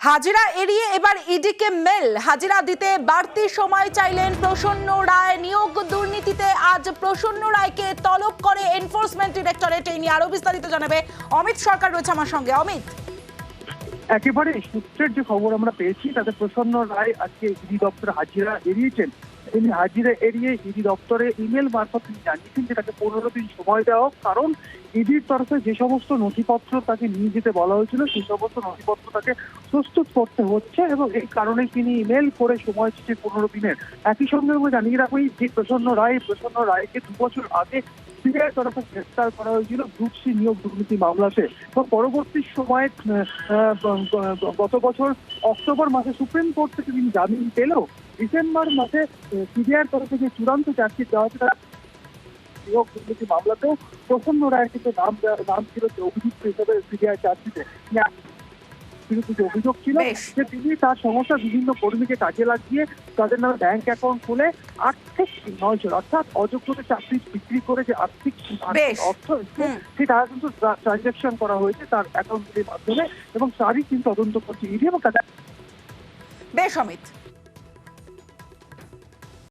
হাজিরা এড়িয়ে এবার ইডিকে মেল, হাজিরা দিতে বাড়তি সময় চাইলেন প্রসন্ন রায়। নিয়োগ দুর্নীতিতে আজ প্রসন্ন রায়কে তলব করে এনফোর্সমেন্ট ডিরেক্টরেট। এই নিয়ে আরো বিস্তারিত জানাবে অমিত সরকার, রয়েছে আমার সঙ্গে। অমিত, একেবারে সূত্রের যে খবর আমরা পেয়েছি তাতে প্রসন্ন রায় আজকে ইডি দপ্তরে হাজিরা এড়িয়েছেন। তিনি হাজিরা এড়িয়ে ইডি দপ্তরে ইমেল মারফত তিনি জানিয়েছেন যে তাকে 15 দিন সময় দেওয়া হোক, কারণ ইডির তরফে যে সমস্ত নথিপত্র তাকে নিয়ে যেতে বলা হয়েছিল সেই সমস্ত নথিপত্র তাকে প্রস্তুত করতে হচ্ছে এবং এই কারণে তিনি ইমেল করে সময় চেয়েছে 15 দিনের। একই সঙ্গে আমরা জানিয়ে রাখবো যে প্রসন্ন রায়কে 2 বছর আগে সিবিআই তরফে গ্রেফতার করা হয়েছিল গ্রুপ সি নিয়োগ দুর্নীতি মামলাতে। তো পরবর্তী সময়ে গত বছর অক্টোবর মাসে সুপ্রিম কোর্ট থেকে তিনি জামিন পেলেও ডিসেম্বর মাসে সিবিআইয়ের তরফে যে চূড়ান্ত চার্জশিট দেওয়া হয়েছে নিয়োগ দুর্নীতি মামলাতেও প্রসন্ন রায়ের কিন্তু নাম ছিল যে অভিযুক্ত হিসেবে সিবিআই চার্জশিটে। বিরুদ্ধে যে অভিযোগ ছিল যে তিনি তার সংস্থার বিভিন্ন কর্মীকে কাজে লাগিয়ে তাদের নামে ব্যাংক অ্যাকাউন্ট খুলে আর্থিক নয়জন অর্থাৎ অযোগ্যদের চাকরি বিক্রি করে যে আর্থিক অর্থ সেই টাকা কিন্তু ট্রানজাকশন করা হয়েছে তার অ্যাকাউন্টের মাধ্যমে এবং তারই কিন্তু তদন্ত করছে ইডি এবং তাদের। বেশ অমিত।